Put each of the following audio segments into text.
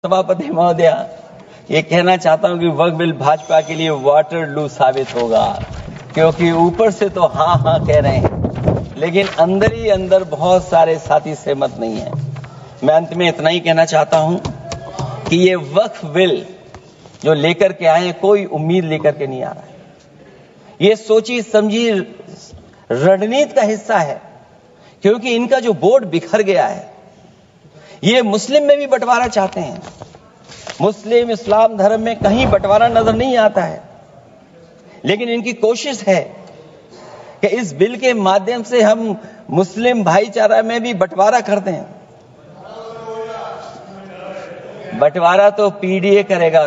सभापति महोदय, ये कहना चाहता हूं कि वक्फ बिल भाजपा के लिए वाटरलू साबित होगा, क्योंकि ऊपर से तो हाँ हाँ कह रहे हैं, लेकिन अंदर ही अंदर बहुत सारे साथी सहमत नहीं है। मैं अंत में इतना ही कहना चाहता हूं कि ये वक्फ बिल जो लेकर के आए, कोई उम्मीद लेकर के नहीं आ रहा है। ये सोची समझी रणनीति का हिस्सा है, क्योंकि इनका जो बोर्ड बिखर गया है, ये मुस्लिम में भी बंटवारा चाहते हैं। मुस्लिम इस्लाम धर्म में कहीं बंटवारा नजर नहीं आता है, लेकिन इनकी कोशिश है कि इस बिल के माध्यम से हम मुस्लिम भाईचारा में भी बंटवारा करते हैं। बंटवारा तो पीडीए करेगा।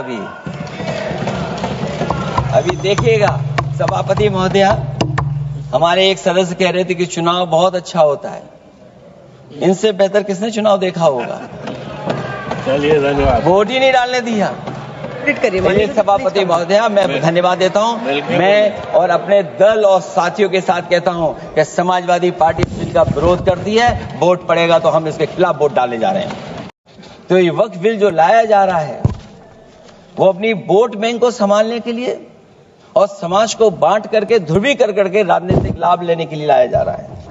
अभी देखिएगा। सभापति महोदया, हमारे एक सदस्य कह रहे थे कि चुनाव बहुत अच्छा होता है। इनसे बेहतर किसने चुनाव देखा होगा? चलिए, धन्यवाद। वोट ही नहीं डालने दिया। सभापति महोदया, मैं धन्यवाद देता हूं। मैं और अपने दल और साथियों के साथ कहता हूं कि समाजवादी पार्टी बिल का विरोध करती है। वोट पड़ेगा तो हम इसके खिलाफ वोट डालने जा रहे हैं। तो ये वक्फ बिल जो लाया जा रहा है, वो अपनी वोट बैंक को संभालने के लिए और समाज को बांट करके ध्रुवी कर करके राजनीतिक लाभ लेने के लिए लाया जा रहा है।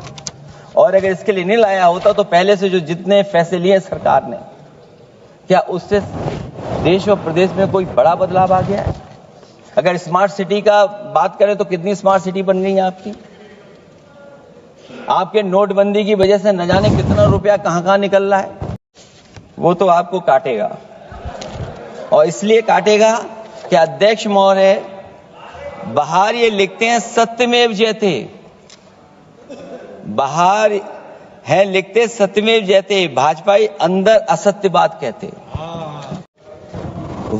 और अगर इसके लिए नहीं लाया होता तो पहले से जो जितने फैसले लिए सरकार ने, क्या उससे देश और प्रदेश में कोई बड़ा बदलाव आ गया है? अगर स्मार्ट सिटी का बात करें तो कितनी स्मार्ट सिटी बन गई है आपकी? आपके नोटबंदी की वजह से न जाने कितना रुपया कहां निकल रहा है। वो तो आपको काटेगा, और इसलिए काटेगा कि अध्यक्ष महोदय बाहर ये लिखते हैं सत्यमेव जयते, बाहर है लिखते सत्यमेव जयते, भाजपाई अंदर असत्य बात कहते।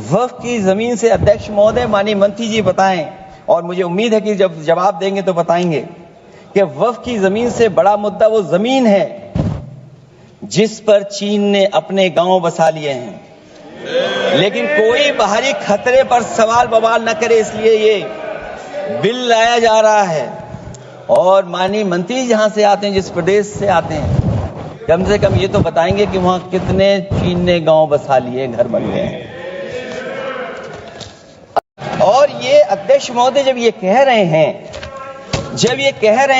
वक्फ की जमीन से अध्यक्ष महोदय माननीय मंत्री जी बताएं, और मुझे उम्मीद है कि जब जवाब देंगे तो बताएंगे कि वक्फ की जमीन से बड़ा मुद्दा वो जमीन है जिस पर चीन ने अपने गांव बसा लिए हैं, लेकिन कोई बाहरी खतरे पर सवाल बवाल न करे, इसलिए ये बिल लाया जा रहा है। और माननीय मंत्री जहां से आते हैं, जिस प्रदेश से आते हैं, कम से कम ये तो बताएंगे कि वहां कितने चीन ने गांव बसा लिए, घर बन गए हैं। और ये अध्यक्ष महोदय जब ये कह रहे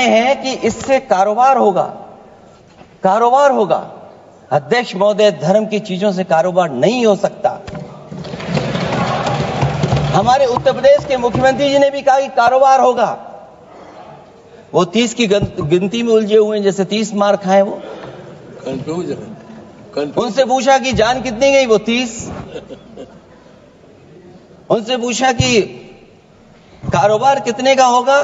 हैं कि इससे कारोबार होगा, अध्यक्ष महोदय, धर्म की चीजों से कारोबार नहीं हो सकता। हमारे उत्तर प्रदेश के मुख्यमंत्री जी ने भी कहा कि कारोबार होगा। वो 30 की गिनती में उलझे हुए हैं, जैसे 30 मार खाए वो। उनसे पूछा कि जान कितनी गई, वो 30। उनसे पूछा कि कारोबार कितने का होगा,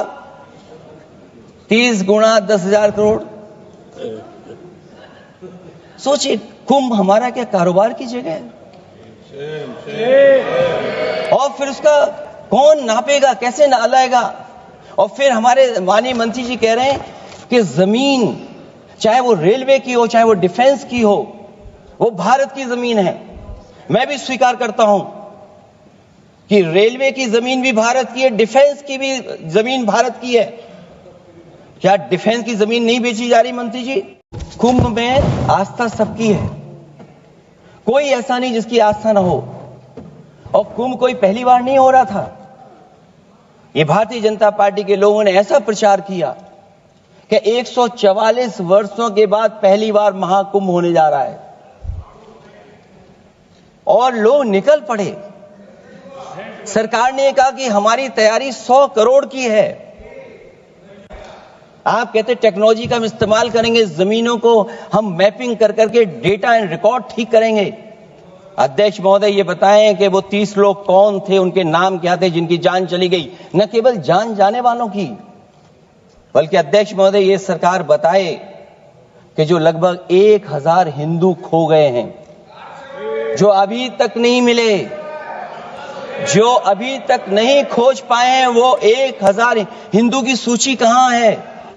30 गुणा 10,000 करोड़। सोचिए, कुंभ हमारा क्या कारोबार की जगह है? और फिर उसका कौन नापेगा, कैसे नालाएगा? और फिर हमारे माननीय मंत्री जी कह रहे हैं कि जमीन, चाहे वो रेलवे की हो, चाहे वो डिफेंस की हो, वो भारत की जमीन है। मैं भी स्वीकार करता हूं कि रेलवे की जमीन भी भारत की है, डिफेंस की भी जमीन भारत की है। क्या डिफेंस की जमीन नहीं बेची जा रही मंत्री जी? कुंभ में आस्था सबकी है, कोई ऐसा नहीं जिसकी आस्था ना हो। और कुंभ कोई पहली बार नहीं हो रहा था। ये भारतीय जनता पार्टी के लोगों ने ऐसा प्रचार किया कि 144 वर्षों के बाद पहली बार महाकुंभ होने जा रहा है, और लोग निकल पड़े। सरकार ने कहा कि हमारी तैयारी 100 करोड़ की है। आप कहते टेक्नोलॉजी का हम इस्तेमाल करेंगे, जमीनों को हम मैपिंग कर करके डेटा एंड रिकॉर्ड ठीक करेंगे। अध्यक्ष महोदय ये बताएं कि वो 30 लोग कौन थे, उनके नाम क्या थे जिनकी जान चली गई? न केवल जान जाने वालों की, बल्कि अध्यक्ष महोदय ये सरकार बताए कि जो लगभग 1000 हिंदू खो गए हैं, जो अभी तक नहीं मिले, जो अभी तक नहीं खोज पाए हैं, वो 1000 हिंदू की सूची कहां है?